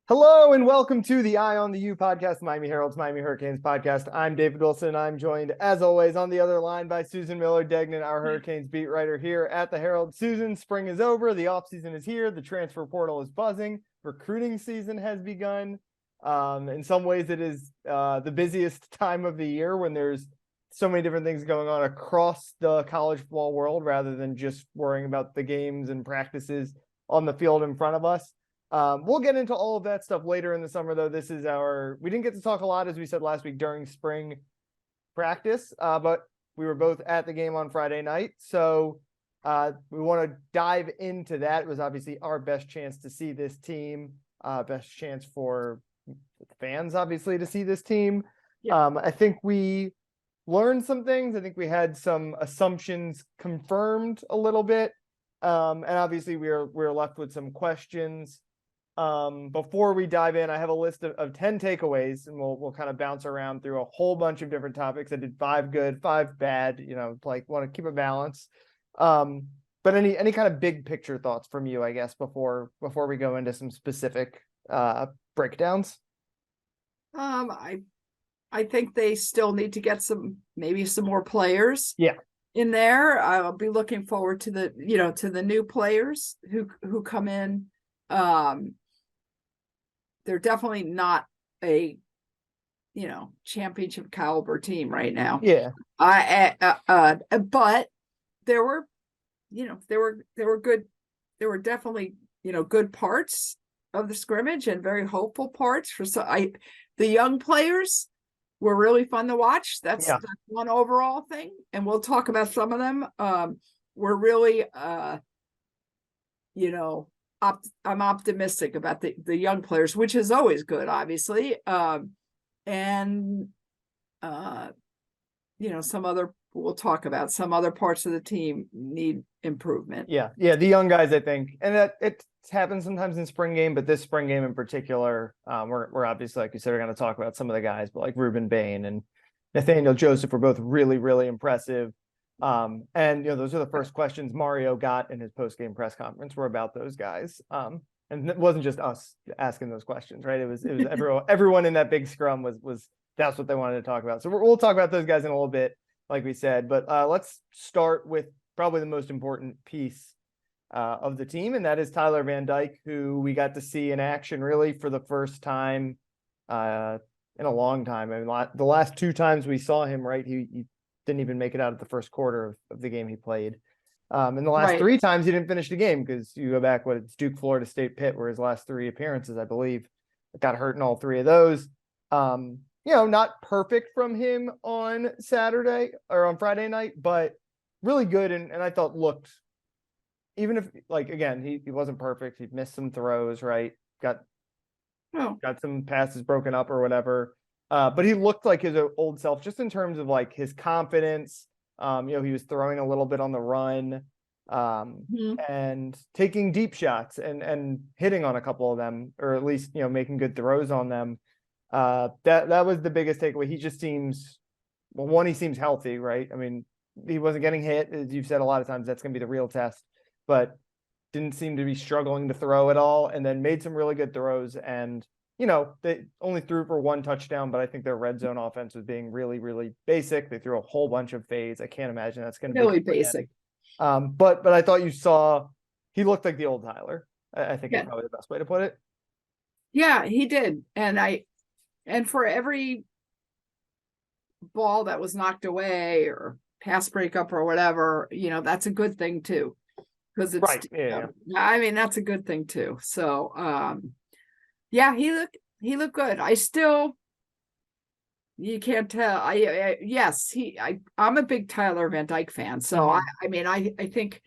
Hello and welcome to the Eye on the U podcast, Miami Herald's Miami Hurricanes podcast. I'm David Wilson. I'm joined, as always, on the other line by Susan Miller Degnan, our Hurricanes beat writer here at the Herald. Susan, spring is over. The offseason is here. The transfer portal is buzzing. Recruiting season has begun. In some ways, it is the busiest time of the year when there's so many different things going on across the college football world rather than just worrying about the games and practices on the field in front of us. We'll get into all of that stuff later in the summer, though. We didn't get to talk a lot, as we said last week, during spring practice, but we were both at the game on Friday night. So we want to dive into that. It was obviously our best chance to see this team, best chance for fans, obviously, to see this team. Yeah. I think we learned some things. I think we had some assumptions confirmed a little bit. And obviously we're left with some questions. Before we dive in, I have a list of 10 takeaways, and we'll kind of bounce around through a whole bunch of different topics. I did 5 good, 5 bad, want to keep a balance. But any kind of big picture thoughts from you, I guess, before we go into some specific breakdowns? I think they still need to get maybe some more players. Yeah. In there. I'll be looking forward to the new players who come in. They're definitely not a championship caliber team right now. Yeah. But there were good. There were definitely good parts of the scrimmage and very hopeful parts the young players were really fun to watch. That's one overall thing. And we'll talk about some of them. We're really, I'm optimistic about the young players, which is always good, obviously. We'll talk about some other parts of the team need improvement. Yeah. The young guys, I think, and it happens sometimes in spring game, but this spring game in particular, we're obviously, like you said, we're going to talk about some of the guys, but like Rueben Bain and Nathaniel Joseph were both really, really impressive. And those are the first questions Mario got in his post-game press conference were about those guys. And it wasn't just us asking those questions, right? It was everyone in that big scrum was that's what they wanted to talk about. So we'll talk about those guys in a little bit, like we said, but let's start with probably the most important piece of the team, and that is Tyler Van Dyke, who we got to see in action really for the first time in a long time. I mean, the last 2 times we saw him, right, he didn't even make it out of the first quarter of the game he played. And the last 3 times he didn't finish the game because you go back, it's Duke, Florida State, Pitt were his last 3 appearances, I believe. Got hurt in all 3 of those. Not perfect from him on Saturday or on Friday night, but really good. And I thought looked, even if, like, again, he wasn't perfect. He missed some throws, right? Got some passes broken up or whatever. But he looked like his old self, just in terms of like his confidence. He was throwing a little bit on the run, and taking deep shots and hitting on a couple of them, or at least, making good throws on them. That was the biggest takeaway. He just seems, he seems healthy, right? I mean, he wasn't getting hit, as you've said a lot of times. That's going to be the real test, but didn't seem to be struggling to throw at all, and then made some really good throws. And they only threw for 1 touchdown, but I think their red zone offense was being really, really basic. They threw a whole bunch of fades. I can't imagine that's going to be really basic. But I thought he looked like the old Tyler. I think is probably the best way to put it. Yeah, he did. And for every ball that was knocked away or pass breakup or whatever, that's a good thing too. Because it's right. Yeah. I mean, that's a good thing too. So he looked good. You can't tell. I'm a big Tyler Van Dyke fan. So I think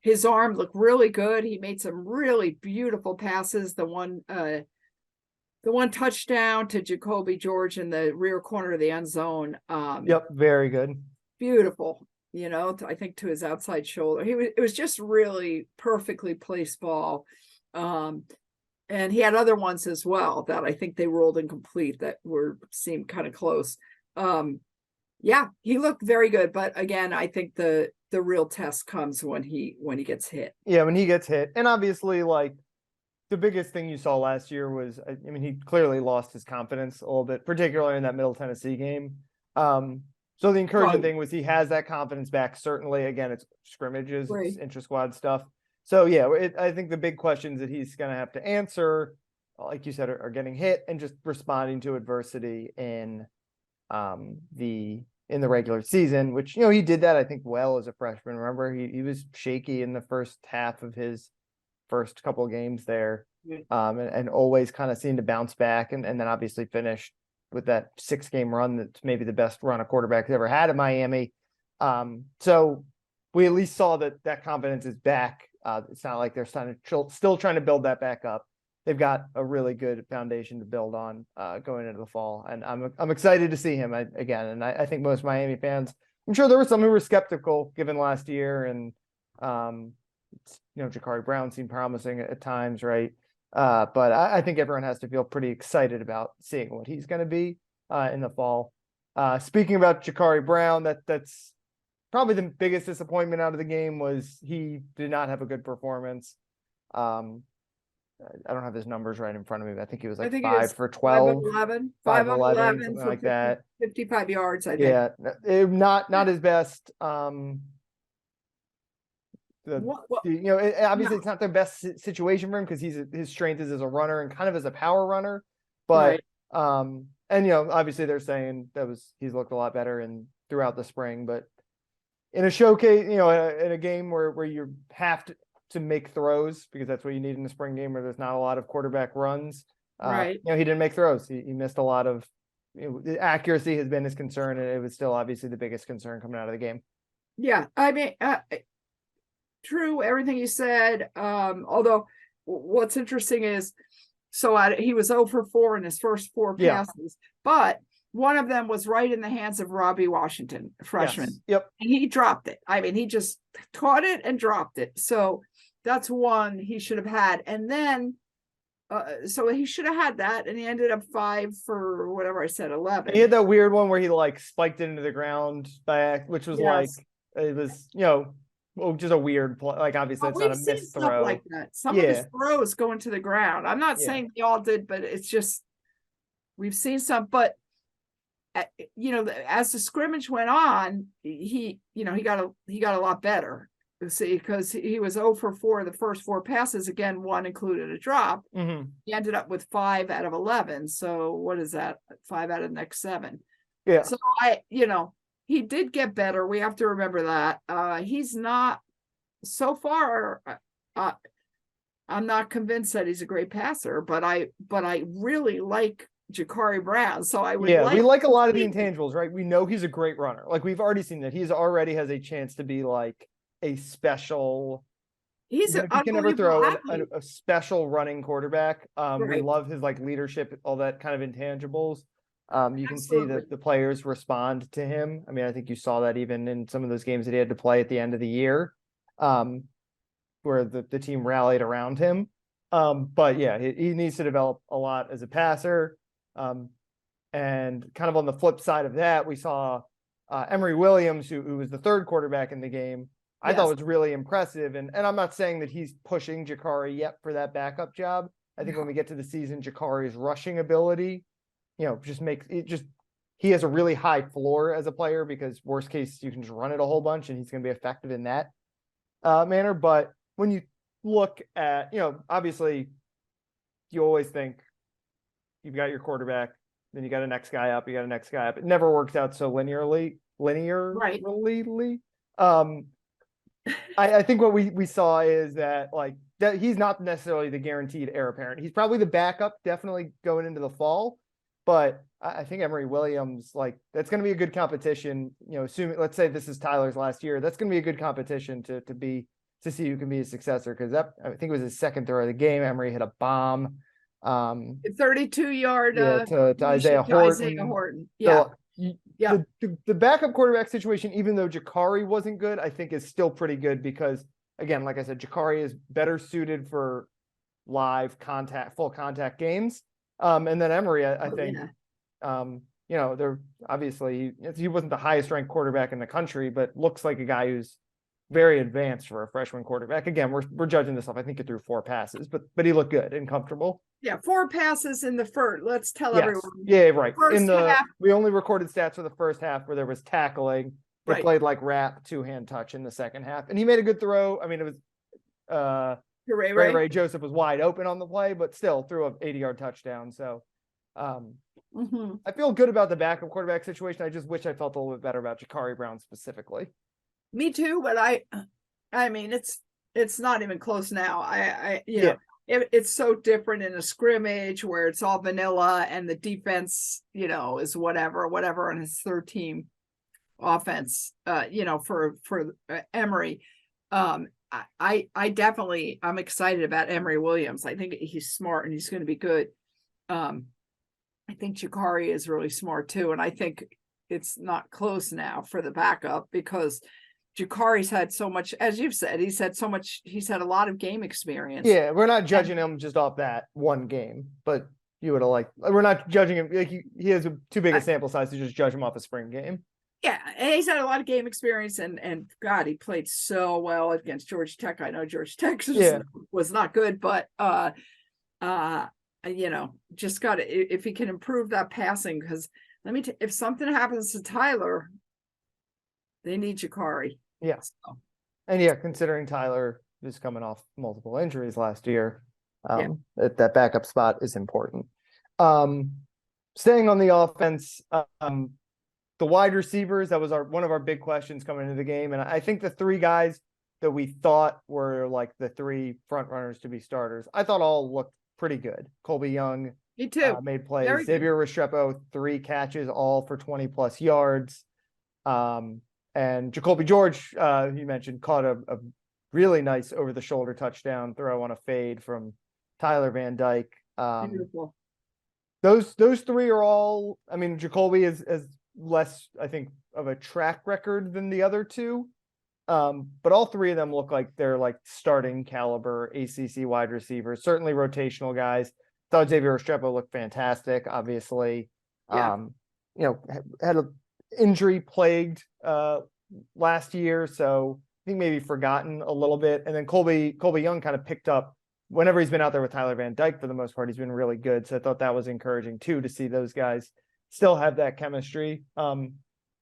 his arm looked really good. He made some really beautiful passes. The one touchdown to Jacoby George in the rear corner of the end zone. Very good. Beautiful. I think to his outside shoulder. It was just really perfectly placed ball. And he had other ones as well that I think they rolled incomplete that seemed kind of close. He looked very good. But again, I think the real test comes when he gets hit. Yeah, when he gets hit. And obviously, like, the biggest thing you saw last year was, I mean, he clearly lost his confidence a little bit, particularly in that Middle Tennessee game. So the encouraging thing was he has that confidence back. Certainly, again, it's scrimmages, Right. it's intra-squad stuff. So yeah, I think the big questions that he's going to have to answer, like you said, are getting hit and just responding to adversity in the regular season, which, you know, he did that, I think, well as a freshman. Remember, he was shaky in the first half of his first couple of games there, and always kind of seemed to bounce back, and then obviously finished with that 6-game run that's maybe the best run a quarterback's ever had at Miami. So we at least saw that confidence is back. It's not like they're still trying to build that back up. They've got a really good foundation to build on going into the fall, and I'm excited to see him again. And I think most Miami fans, I'm sure there were some who were skeptical given last year, and you know, Jacurri Brown seemed promising at times, right? But I think everyone has to feel pretty excited about seeing what he's going to be in the fall. Speaking about Jacurri Brown, that's probably the biggest disappointment out of the game was he did not have a good performance. I don't have his numbers right in front of me, but I think he was like 5 for 12, 5 of 11, something like that. 55 yards, I think. Yeah, not his best. You know, obviously it's not the best situation for him because his strength is as a runner and kind of as a power runner, but and you know, obviously they're saying he's looked a lot better throughout the spring, but in a showcase, you know, in a game where you have to make throws because that's what you need in the spring game where there's not a lot of quarterback runs. You know, he didn't make throws. He missed a lot of, you know, the accuracy has been his concern, and it was still obviously the biggest concern coming out of the game. Yeah, I mean, true, everything you said. Although what's interesting is, he was 0 for 4 in his first 4 passes, but one of them was right in the hands of Robbie Washington, a freshman. Yes. Yep. And he dropped it. I mean, he just caught it and dropped it. So that's one he should have had. And then, so he should have had that, and he ended up 5 for whatever I said, 11. He had that weird one where he like spiked it into the ground which was like, it was, you know, just a weird play. Like, obviously it's not a missed throw like that. Some of his throws go into the ground. I'm not saying they all did, but it's just, we've seen some, but you know, as the scrimmage went on, he got a lot better. See, because he was 0 for 4 the first 4 passes. Again, one included a drop. He ended up with 5 out of 11. So what is that? 5 out of the next 7. Yeah. So he did get better. We have to remember that. He's not so far. I'm not convinced that he's a great passer, but I really like Jacurri Brown. So I would we like a lot of the intangibles, right? We know he's a great runner. Like, we've already seen that he's already has a chance to be like a special. He can never throw a special running quarterback. We love his like leadership, all that kind of intangibles. You can see that the players respond to him. I mean, I think you saw that even in some of those games that he had to play at the end of the year, where the team rallied around him. But yeah, he needs to develop a lot as a passer. And kind of on the flip side of that, we saw Emory Williams, who was the 3rd quarterback in the game. I thought was really impressive. And I'm not saying that he's pushing Jacurri yet for that backup job. I think when we get to the season, Jacurri's rushing ability, you know, he has a really high floor as a player, because worst case, you can just run it a whole bunch and he's going to be effective in that manner. But when you look at, you know, obviously you always think you've got your quarterback, then you got a next guy up, It never works out so linearly. I think what we saw is that, like, that he's not necessarily the guaranteed heir apparent. He's probably the backup, definitely going into the fall. But I think Emory Williams, like, that's going to be a good competition. You know, let's say this is Tyler's last year, that's going to be a good competition to see who can be his successor. Because I think it was his 2nd throw of the game. Emory hit a bomb. 32-yard to Isaiah Horton. Yeah. So, the backup quarterback situation, even though Jacurri wasn't good, I think is still pretty good, because, again, like I said, Jacurri is better suited for live contact, full contact games. And then Emory, I think, you know, they're obviously he wasn't the highest ranked quarterback in the country, but looks like a guy who's very advanced for a freshman quarterback. Again, we're judging this off. I think he threw 4 passes, but he looked good and comfortable. Yeah, 4 passes in the first. Let's tell Yes. everyone. Yeah, right. First half, we only recorded stats for the first half where there was tackling. They right. played like wrap 2-hand touch in the second half, and he made a good throw. I mean, it was Ray Joseph was wide open on the play, but still threw a 80-yard touchdown. So I feel good about the backup quarterback situation. I just wish I felt a little bit better about Jacurri Brown specifically. Me too, but I mean, it's not even close now. You know, it's so different in a scrimmage where it's all vanilla and the defense, you know, is whatever on his third team offense, you know, for Emory. I definitely, I'm excited about Emory Williams. I think he's smart and he's going to be good. I think Jacurri is really smart too. And I think it's not close now for the backup because Jacurri's had so much, as you've said, he's had a lot of game experience. Yeah, we're not judging him just off that one game, but you would have we're not judging him. Like he has too big a sample size to just judge him off a spring game. Yeah, and he's had a lot of game experience, and God, he played so well against Georgia Tech. I know Georgia Tech was not good, but you know, just got to, if he can improve that passing, because if something happens to Tyler, they need Jacurri. Yeah. So. And yeah, considering Tyler is coming off multiple injuries last year, that backup spot is important. Staying on the offense, the wide receivers, that was one of our big questions coming into the game. And I think the 3 guys that we thought were like the 3 front runners to be starters, I thought all looked pretty good. Colby Young Me too. Made plays. Xavier Restrepo, 3 catches, all for 20+ yards. And Jacoby George, you mentioned, caught a really nice over-the-shoulder touchdown throw on a fade from Tyler Van Dyke. Beautiful. Those 3 are all, I mean, Jacoby is less, I think, of a track record than the other 2. But all 3 of them look like they're like starting caliber ACC wide receivers, certainly rotational guys. Thought Xavier Restrepo looked fantastic, obviously. You know, had a injury plagued last year, so I think maybe forgotten a little bit. And then Colby Young kind of picked up whenever he's been out there with Tyler Van Dyke. For the most part, he's been really good. So I thought that was encouraging too, to see those guys still have that chemistry.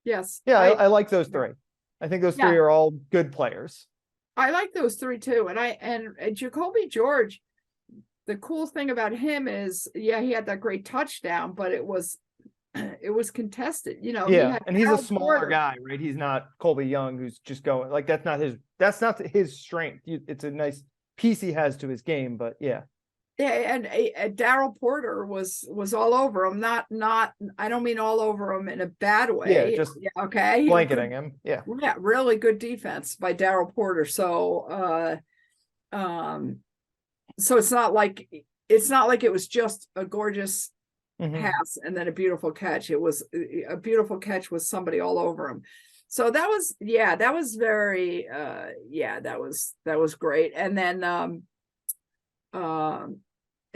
Yes. Yeah, I like those 3. I think those 3 are all good players. I like those 3 too. And Jacoby George, the cool thing about him is, he had that great touchdown, but it was contested, you know. Yeah, and he's a smaller guy, right? He's not Colby Young, who's just going like that's not his strength. It's a nice piece he has to his game, but yeah. Yeah, and Darryl Porter was all over him. Not I don't mean all over him in a bad way. Yeah, just okay, blanketing him. Yeah, really good defense by Darryl Porter. So, so it's not like it was just a gorgeous pass and then a beautiful catch. It was a beautiful catch with somebody all over him. So that was very that was great. And then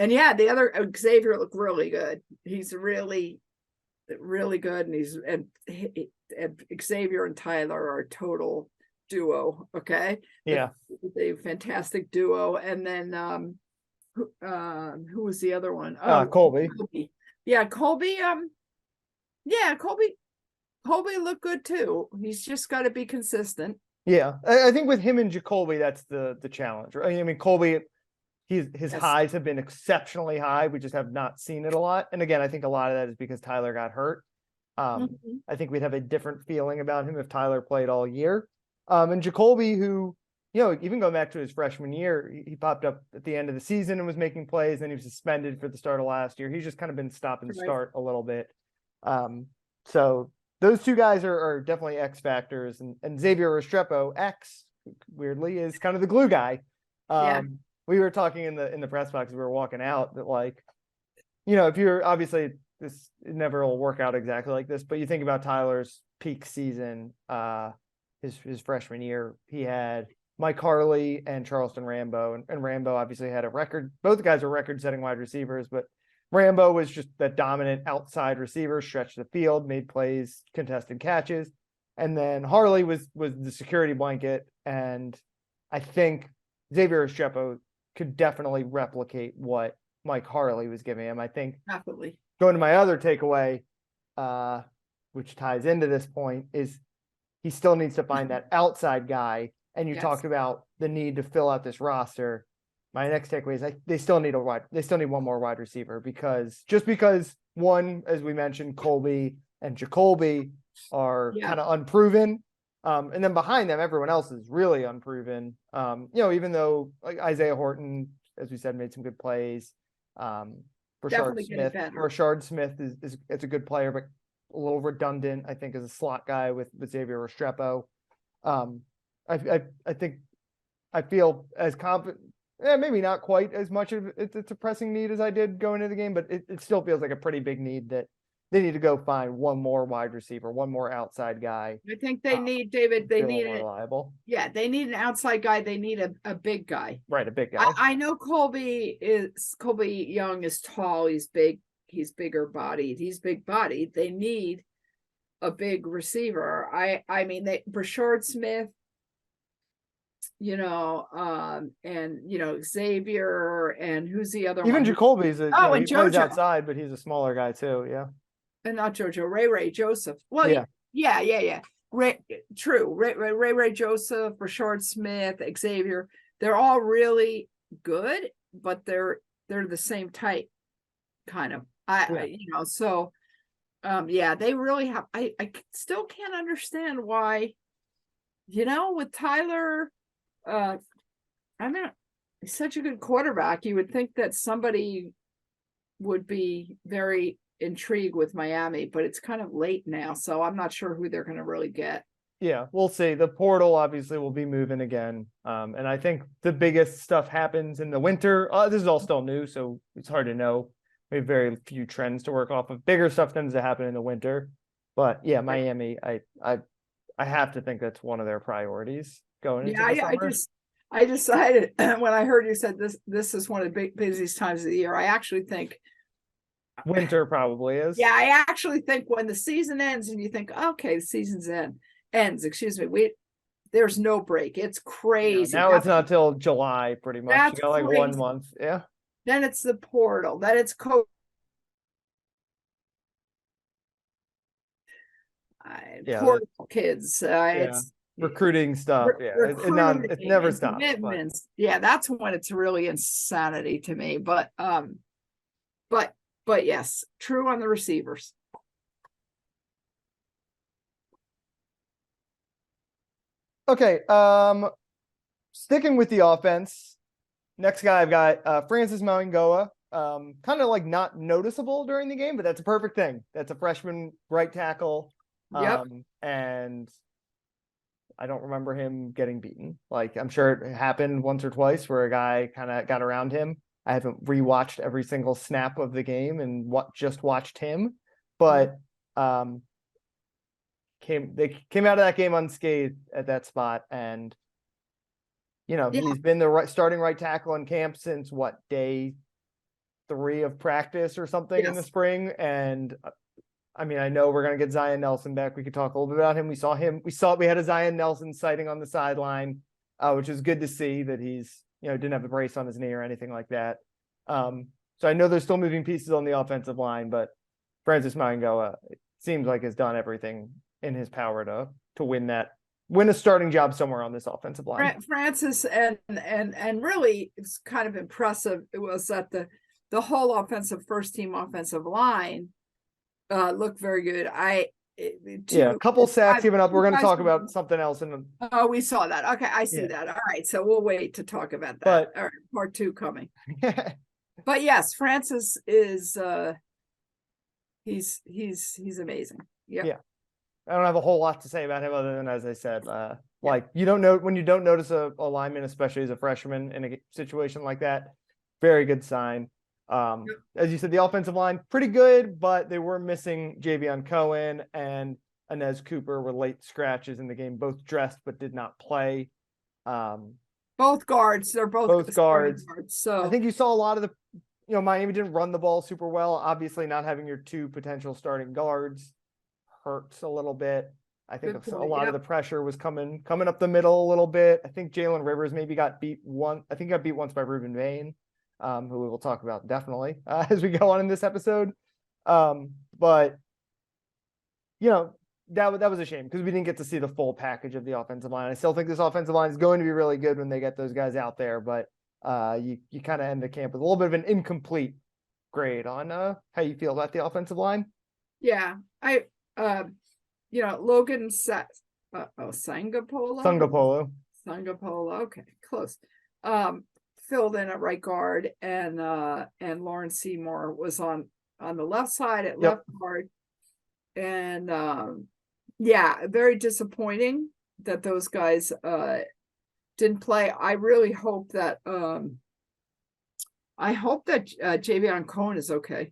and the other Xavier looked really good. He's really, really good, and Xavier and Tyler are a total duo. Okay, yeah, they fantastic duo. And then who was the other one? Colby. Yeah, Colby. Colby looked good too. He's just got to be consistent. Yeah, I think with him and Jacoby, that's the challenge. Right? I mean, Colby, his highs have been exceptionally high. We just have not seen it a lot. And again, I think a lot of that is because Tyler got hurt. I think we'd have a different feeling about him if Tyler played all year. And Jacoby, who, you know, even going back to his freshman year, he popped up at the end of the season and was making plays. Then he was suspended for the start of last year. He's just kind of been stop and start a little bit. So those 2 guys are definitely X factors. And Xavier Restrepo, weirdly, is kind of the glue guy. We were talking in the press box as we were walking out that, like, you know, if you're obviously it never will work out exactly like this, but you think about Tyler's peak season, his freshman year, he had Mike Harley and Charleston Rambo, and Rambo obviously had a record. Both guys are record-setting wide receivers, but Rambo was just that dominant outside receiver, stretched the field, made plays, contested catches. And then Harley was the security blanket. And I think Xavier Restrepo could definitely replicate what Mike Harley was giving him. I think Definitely. going to my other takeaway, which ties into this point, is he still needs to find that outside guy. And you Yes. talked about the need to fill out this roster. My next takeaway is they still need one more wide receiver, because one, as we mentioned, Colby and Jacolby are kind of unproven. And then behind them, everyone else is really unproven. Even though like Isaiah Horton, as we said, made some good plays. Rashard Smith is a good player, but a little redundant, I think, as a slot guy with Xavier Restrepo. I think I feel as confident, maybe not quite as much of it's a pressing need as I did going into the game, but it still feels like a pretty big need that they need to go find one more wide receiver, one more outside guy. I think they need, David, they need reliable. Yeah, they need an outside guy. They need a big guy. Right, a big guy. I know Colby Young is tall. He's big. He's bigger bodied. He's big bodied. They need a big receiver. I mean, Rashard Smith, and Xavier, and who's the other one? Even Jacolby's and he plays outside, but he's a smaller guy too. Yeah. And not JoJo, Ray Joseph. Well, yeah. True. Ray Joseph, Rashard Smith, Xavier. They're all really good, but they're the same type, kind of. They really have. I still can't understand why, with Tyler. He's such a good quarterback. You would think that somebody would be very intrigued with Miami, but it's kind of late now, so I'm not sure who they're going to really get. Yeah, we'll see. The portal obviously will be moving again. And I think the biggest stuff happens in the winter. This is all still new, so it's hard to know. We have very few trends to work off of. Bigger stuff tends to happen in the winter. But yeah, Miami, I have to think that's one of their priorities going into the summer. I decided when I heard you said this is one of the busiest times of the year, I actually think winter probably is. Yeah, I actually think when the season ends and you think, okay, the season's ends, there's no break. It's crazy. Now it's not till July, pretty much. You got like crazy. 1 month. Yeah. Then it's the portal. Then it's portal kids. It's recruiting stuff. It never stops. Commitments. Yeah, that's when it's really insanity to me. But yes, true on the receivers. Okay. Sticking with the offense, next guy I've got Francis Mauigoa. Kind of like not noticeable during the game, but that's a perfect thing. That's a freshman right tackle. And I don't remember him getting beaten. Like, I'm sure it happened once or twice where a guy kind of got around him. I haven't rewatched every single snap of the game and just watched him, but they came out of that game unscathed at that spot. And he's been the starting right tackle in camp since day 3 of practice or something in the spring. And I mean, I know we're going to get Zion Nelson back. We could talk a little bit about him. We had a Zion Nelson sighting on the sideline, which is good to see that he's, didn't have a brace on his knee or anything like that. So I know there's still moving pieces on the offensive line, but Francis Mauigoa, it seems like, has done everything in his power to win a starting job somewhere on this offensive line. Francis and really it's kind of impressive. It was that the whole first team offensive line looked very good. A couple sacks given up. We're going to talk about something else we saw that. Okay, I see that. All right, so we'll wait to talk about that. All right, part 2 coming. But yes, Francis is he's amazing. Yeah. I don't have a whole lot to say about him other than, as I said, you don't know when you don't notice a lineman, especially as a freshman in a situation like that. Very good sign. As you said, the offensive line pretty good, but they were missing Javion Cohen and Inez Cooper were late scratches in the game, both dressed but did not play. Both guards. They're both guards. So I think you saw a lot of Miami didn't run the ball super well. Obviously, not having your 2 potential starting guards hurts a little bit. I think Good a point, lot of yep. the pressure was coming up the middle a little bit. I think Jalen Rivers maybe got beat once. I think he got beat once by Rueben Bain, who we will talk about definitely as we go on in this episode. But you know, that was a shame because we didn't get to see the full package of the offensive line. I still think this offensive line is going to be really good when they get those guys out there, but you kind of end the camp with a little bit of an incomplete grade on how you feel about the offensive line. Yeah, Logan Sangapolo. Okay, close. Filled in at right guard, and Lawrence Seymour was on the left side at left guard. And very disappointing that those guys didn't play. I really hope that Javion Cohen is okay.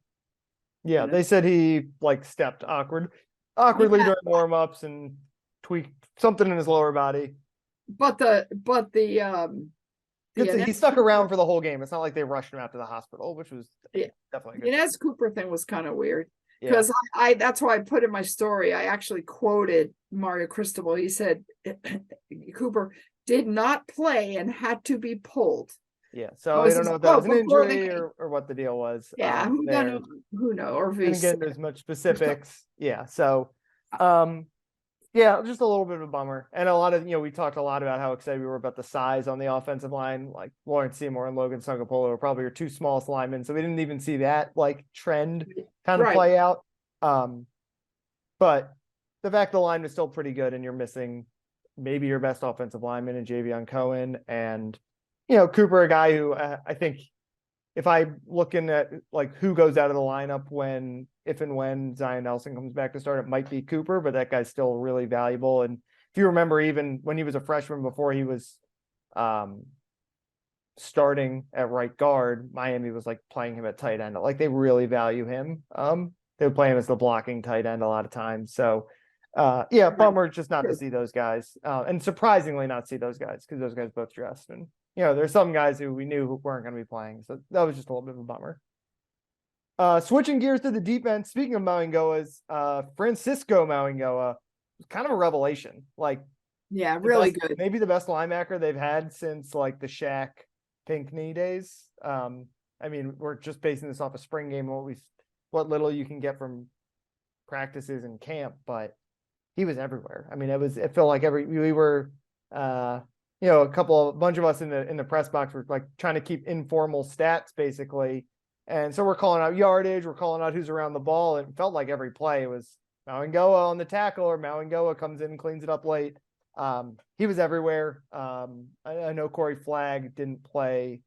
Yeah, they said he stepped awkwardly during warm-ups and tweaked something in his lower body. But he stuck around for the whole game. It's not like they rushed him out to the hospital, which was definitely good. The Inez Cooper thing was kind of weird. Because I that's why I put in my story, I actually quoted Mario Cristobal. He said Cooper did not play and had to be pulled. Yeah, so I don't know if that was an injury or what the deal was. Yeah, who knows? Or didn't get into as much specifics. Yeah, so just a little bit of a bummer. And a lot of, we talked a lot about how excited we were about the size on the offensive line. Like Lawrence Seymour and Logan Sangapolo are probably your two smallest linemen. So we didn't even see that trend kind of play out. But the fact the line was still pretty good and you're missing maybe your best offensive lineman in Javion Cohen and, Cooper, a guy who I think if I'm looking at who goes out of the lineup if and when Zion Nelson comes back to start, it might be Cooper, but that guy's still really valuable. And if you remember, even when he was a freshman before he was starting at right guard, Miami was playing him at tight end. They really value him. They would play him as the blocking tight end a lot of times. So bummer just not to see those guys. And surprisingly not see those guys because those guys both dressed. And there's some guys who we knew who weren't going to be playing. So that was just a little bit of a bummer. Switching gears to the defense, speaking of Mauigoa's, Francisco Mauigoa was kind of a revelation. Really good. Maybe the best linebacker they've had since the Shaq Pinckney days. We're just basing this off a spring game, what little you can get from practices and camp, but he was everywhere. It felt like we were a bunch of us in the press box were trying to keep informal stats basically. And so we're calling out yardage, we're calling out who's around the ball. It felt like every play was Mauigoa on the tackle or Mauigoa comes in and cleans it up late. He was everywhere. I know Corey Flagg didn't play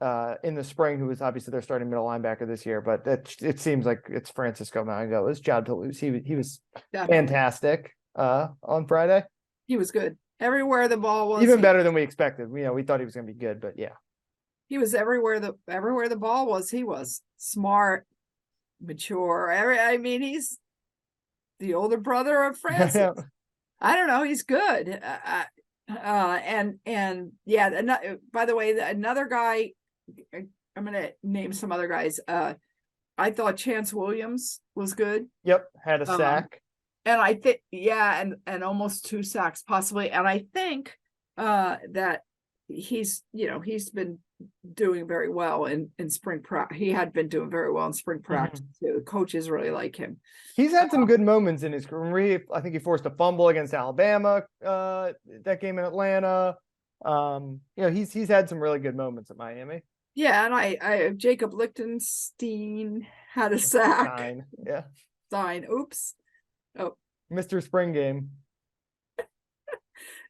in the spring, who was obviously their starting middle linebacker this year, but it seems like it's Francisco Mauigoa's job to lose. He was fantastic on Friday. He was good. Everywhere the ball was. Even better than we expected. We thought he was going to be good, but yeah. He was everywhere the ball was. He was smart, mature. He's the older brother of Francis. I don't know. He's good. By the way, another guy, I'm going to name some other guys. I thought Chance Williams was good. Yep. Had a sack. And I think, and almost 2 sacks possibly. And I think that he's been doing very well in spring practice. He had been doing very well in spring practice too. The coaches really like him. He's had some good moments in his career. I think he forced a fumble against Alabama that game in Atlanta. He's had some really good moments at Miami. Yeah, and I Jacob Lichtenstein had a sack. Stein. Oops. Oh, Mr. Spring Game.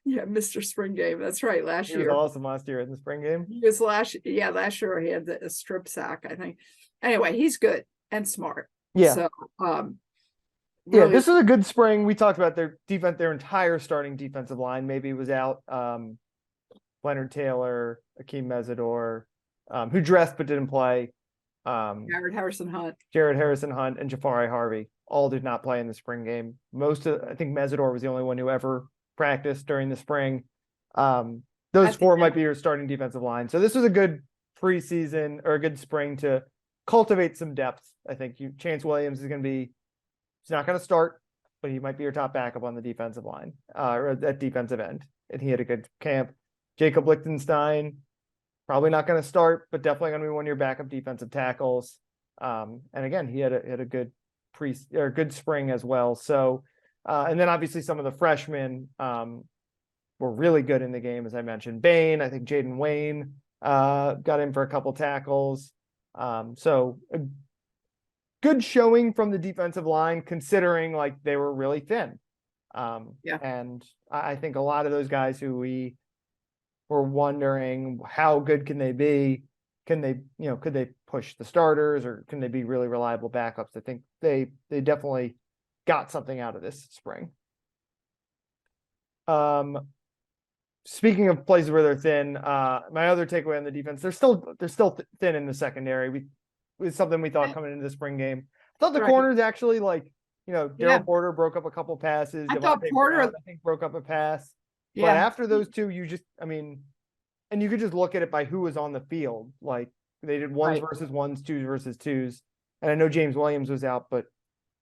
Yeah, Mr. Spring Game. That's right. Last year. He was awesome last year in the spring game. He was last year he had a strip sack, I think. Anyway, he's good and smart. Yeah. So really, this was a good spring. We talked about their defense, their entire starting defensive line maybe was out. Leonard Taylor, Akeem Mesidor, who dressed but didn't play. Jared Harrison Hunt, and Jafari Harvey all did not play in the spring game. I think Mesidor was the only one who ever practiced during the spring. Those 4 might be your starting defensive line. So this was a good preseason or a good spring to cultivate some depth. I think Chance Williams is going to be, he's not going to start. but he might be your top backup on the defensive line, or at defensive end. And he had a good camp. Jacob Lichtenstein, probably not going to start, but definitely going to be one of your backup defensive tackles. And again, he had a good good spring as well. So, and then obviously some of the freshmen were really good in the game, as I mentioned. Bain, I think Jaden Wayne got in for a couple tackles. So a good showing from the defensive line, considering like they were really thin. And I think a lot of those guys who we were wondering how good can they be, could they push the starters, or can they be really reliable backups? I think they definitely got something out of this spring. Speaking of places where they're thin, my other takeaway on the defense, they're still thin in the secondary. It's something we thought coming into the spring game. I thought the corners actually, like, Daryl Porter broke up a couple passes. I thought Porter, Brown, I think, broke up a pass. But after those two, and you could just look at it by who was on the field. Like, they did ones versus ones, twos versus twos. And I know James Williams was out, but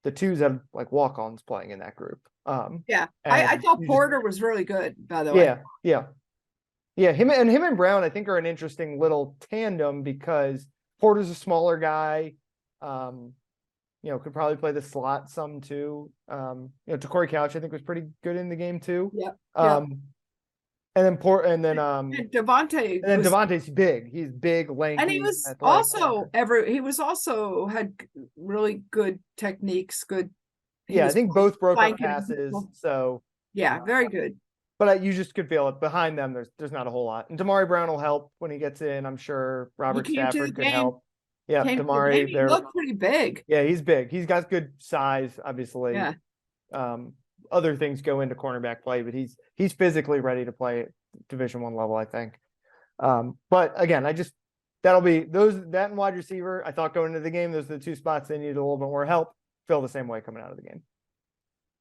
the twos have like walk-ons playing in that group. I thought Porter was really good, by the way. Yeah. Him and Brown, I think, are an interesting little tandem because Porter's a smaller guy. Could probably play the slot some too. Jacurri Couch, I think, was pretty good in the game too. And then Devontae's big. He's big, lanky, and he was also had really good techniques. I think both broke up passes. So very good. But you just could feel it behind them. There's not a whole lot. And Damari Brown will help when he gets in. I'm sure Robert Stafford could help. Yeah, Damari. He looked pretty big. Yeah, he's big. He's got good size, obviously. Yeah. Other things go into cornerback play, but he's physically ready to play at Division I level, I think. But again, that'll be that and wide receiver. I thought going into the game, those are the two spots they needed a little bit more help. Feel the same way coming out of the game.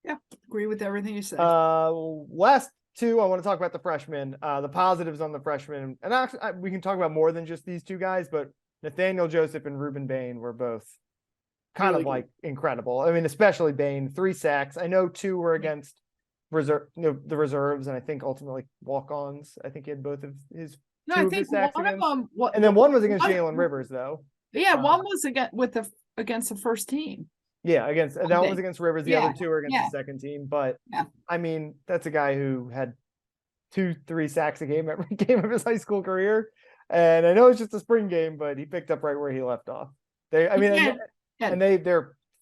Yeah, agree with everything you said. Last two, I want to talk about the freshmen, the positives on the freshmen. And actually, we can talk about more than just these two guys, but Nathaniel Joseph and Rueben Bain were both kind of like incredible. I mean, especially Bain, 3 sacks. I know 2 were against the reserves, and I think ultimately walk-ons. I think he had both of his sacks one against. of them, and then one was against Jalen Rivers, though. Yeah, one was against the first team. Yeah, that one was against Rivers. The other 2 were against the second team. But I mean, that's a guy who had 2-3 sacks a game every game of his high school career. And I know it's just a spring game, but he picked up right where he left off. They're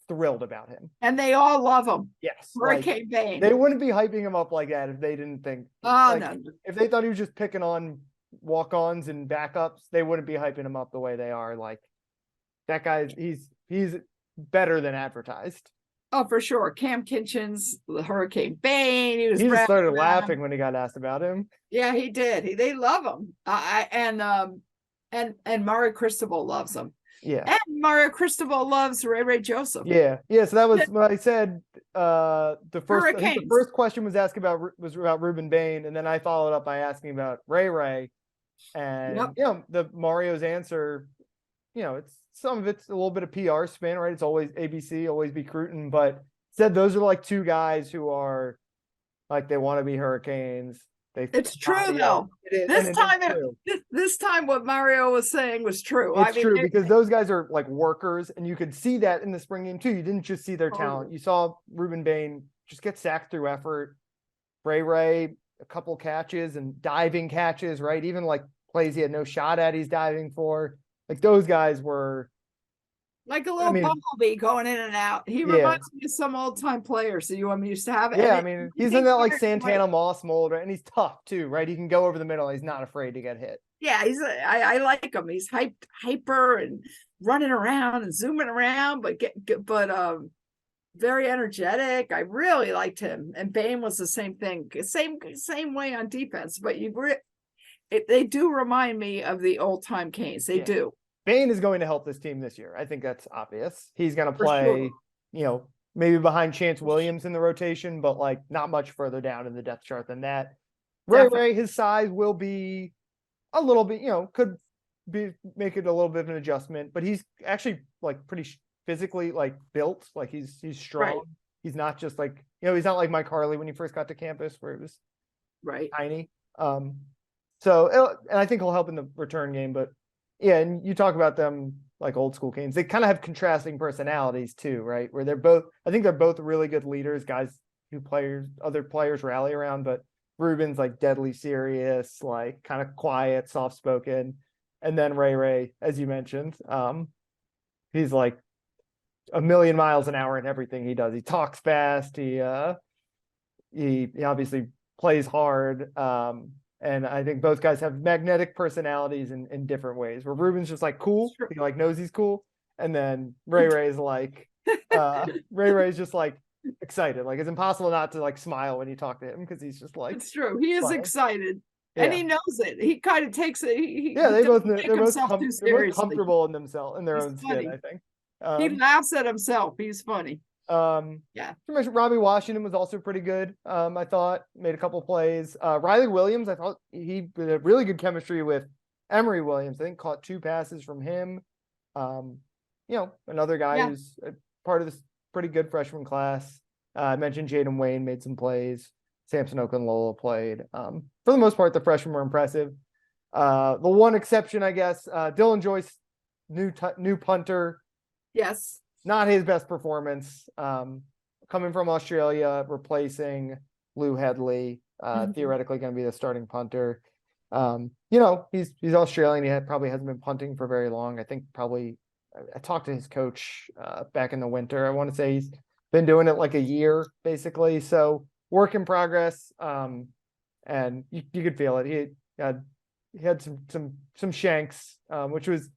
thrilled about him. And they all love him. Yes. Hurricane Bain. They wouldn't be hyping him up like that if they didn't think. No. If they thought he was just picking on walk-ons and backups, they wouldn't be hyping him up the way they are. Like, that guy, he's better than advertised. Oh, for sure. Cam Kitchens, the Hurricane Bain. He just started laughing when he got asked about him. Yeah, he did. They love him. And Mario Cristobal loves him. Yeah. And Mario Cristobal loves Ray Joseph. Yeah. So that was what I said. The first question was about Rueben Bain, and then I followed up by asking about Ray. And the Mario's answer, some of it's a little bit of PR spin, right? It's always ABC, always be Cruton, but said those are like 2 guys who are like, they want to be Hurricanes. It's true though. This time what Mario was saying was true. It's true because those guys are like workers, and you could see that in the spring game too. You didn't just see their talent. You saw Rueben Bain just get sacked through effort. Ray, a couple catches and diving catches, right? Even like plays he had no shot at, he's diving for. Like, those guys were like a little bumblebee going in and out. He reminds me of some old time players that you used to have. Yeah, he's in that like Santana Moss mold, right? And he's tough too, right? He can go over the middle. He's not afraid to get hit. Yeah, I like him. He's hyper and running around and zooming around, but very energetic. I really liked him. And Bain was the same thing, same way on defense. But they do remind me of the old time Canes. They do. Bain is going to help this team this year. I think that's obvious. He's going to play, maybe behind Chance Williams in the rotation, but like not much further down in the depth chart than that. Ray, his size will be a little bit, could be make it a little bit of an adjustment, but he's actually like pretty physically like built. Like he's strong. Right. He's not just like, he's not like Mike Harley when he first got to campus where it was Right. tiny. And I think he'll help in the return game, but yeah, and you talk about them like old school Canes. They kind of have contrasting personalities too, right? Where I think they're both really good leaders, guys who other players rally around, but Ruben's like deadly serious, like kind of quiet, soft spoken. And then Ray, as you mentioned, he's like a million miles an hour in everything he does. He talks fast. He obviously plays hard. And I think both guys have magnetic personalities in different ways. Where Ruben's just like cool, he like knows he's cool, and then Ray's like, Ray's just like excited. Like it's impossible not to like smile when you talk to him because he's just like. It's true. He is smiling. excited, Yeah. and he knows it. He kind of takes it. They're both comfortable in themselves, in their own funny. skin, I think. He laughs at himself. He's funny. Yeah. Robbie Washington was also pretty good. I thought made a couple plays. Riley Williams, I thought he had really good chemistry with Emory Williams. I think caught 2 passes from him. Another guy who's a part of this pretty good freshman class. I mentioned Jaden Wayne made some plays. Samson Okunlola played. For the most part, the freshmen were impressive. The one exception, I guess, Dylan Joyce, new punter. Yes. Not his best performance. Coming from Australia, replacing Lou Headley, theoretically going to be the starting punter. He's Australian. He probably hasn't been punting for very long. I think probably I talked to his coach back in the winter. I want to say he's been doing it like a year, basically. So work in progress. And you could feel it. He had some shanks, which was.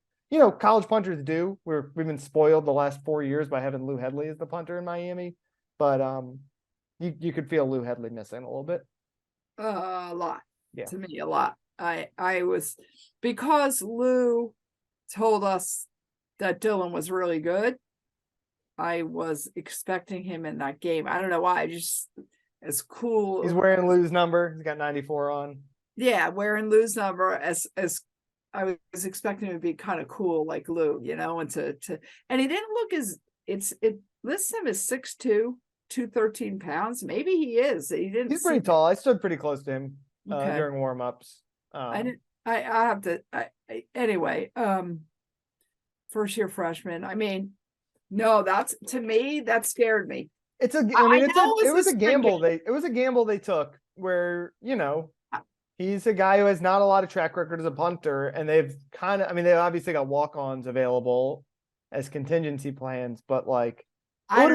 College punters do. We've been spoiled the last 4 years by having Lou Headley as the punter in Miami, but you could feel Lou Headley missing a little bit. A lot. Yeah. To me, a lot. I was, because Lou told us that Dylan was really good. I was expecting him in that game. I don't know why. Just as cool. He's wearing Lou's number. He's got 94 on. Yeah, wearing Lou's number as I was expecting him to be kind of cool like Lou, and and he didn't look it lists him as 6'2", 213 pounds. Maybe he is. He's pretty tall. I stood pretty close to him during warm-ups. Anyway, first year freshman. I mean, no, to me, that scared me. It was a gamble. It was a gamble they took where, he's a guy who has not a lot of track record as a punter, and they've they obviously got walk-ons available as contingency plans, but like it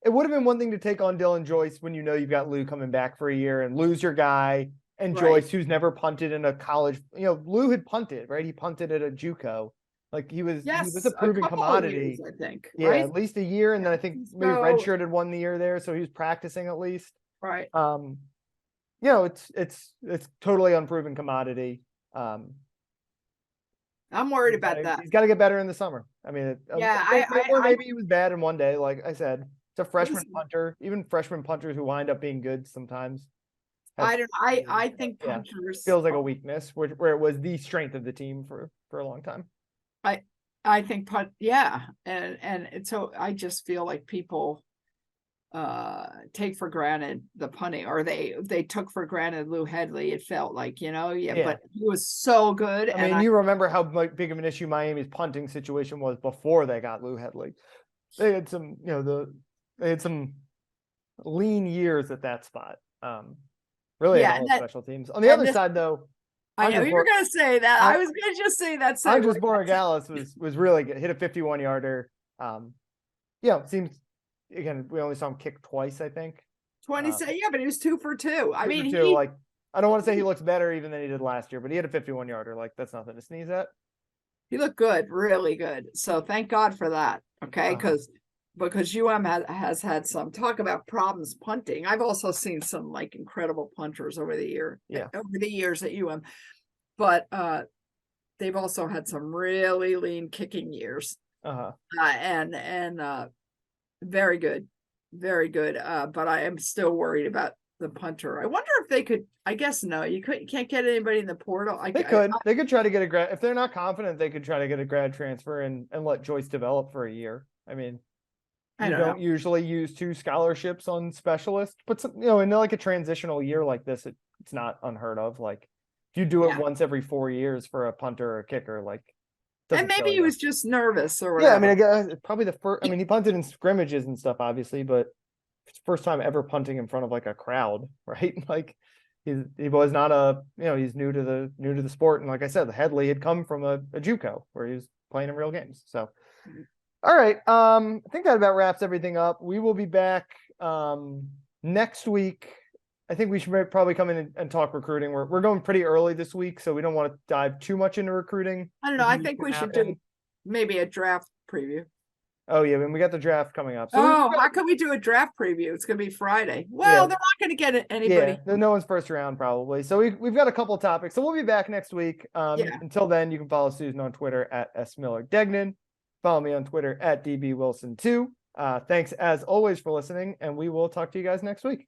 would have been one thing to take on Dylan Joyce when you've got Lou coming back for a year and lose your guy and Joyce, who's never punted in a college. Lou had punted, right? He punted at a JUCO. Like he was a proven commodity. Years, I think. Yeah, right? At least a year, and then I think maybe redshirted 1 year there, so he was practicing at least. Right. It's totally unproven commodity. I'm worried about that. He's got to get better in the summer. I mean, maybe he was bad in one day. Like I said, it's a freshman punter. Even freshman punters who wind up being good sometimes. I think punters feels like a weakness, where it was the strength of the team for a long time. I think and so I just feel like people take for granted the punting, or they took for granted Lou Headley. It felt like, but he was so good. You remember how big of an issue Miami's punting situation was before they got Lou Headley. They had some, they had some lean years at that spot. Really, all special teams. On the other side, though, I know you were going to say that. I was going to just say that. Andres Borregales was really good. Hit a 51-yarder. Seems. Again, we only saw him kick twice, I think. 20, but he was 2 for 2. I mean, I don't want to say he looks better even than he did last year, but he had a 51-yarder. Like, that's nothing to sneeze at. He looked good, really good. So thank God for that. Okay, because has had some talk about problems punting. I've also seen some like incredible punters over the years at but they've also had some really lean kicking years. And very good. But I am still worried about the punter. I wonder if they could. I guess no, you can't get anybody in the portal. They could try to get a grad. If they're not confident, they could try to get a grad transfer and let Joyce develop for a year. I mean, I You don't know. don't usually use 2 scholarships on specialists, but some, in like a transitional year like this, it's not unheard of. Like if you do it Yeah. once every 4 years for a punter or a kicker, like And doesn't maybe kill he you. was just nervous or Yeah, I whatever. mean, I guess probably the first. I mean, he punted in scrimmages and stuff, obviously, but it's the first time ever punting in front of like a crowd, right? Like he was not he's new to the sport, and like I said, the Headley had come from a JUCO where he was playing in real games. So, all right, I think that about wraps everything up. We will be back next week. I think we should probably come in and talk recruiting. We're going pretty early this week, so we don't want to dive too much into recruiting. I don't know. I think we should do maybe a draft preview. Oh yeah, I mean, we got the draft coming up. So how can we do a draft preview? It's going to be Friday. Well, they're not going to get anybody. Yeah, no one's first round probably. So we've got a couple of topics. So we'll be back next week. Until then, you can follow Susan on Twitter at @smillardegnan. Follow me on Twitter at dbwilson2. Thanks as always for listening, and we will talk to you guys next week.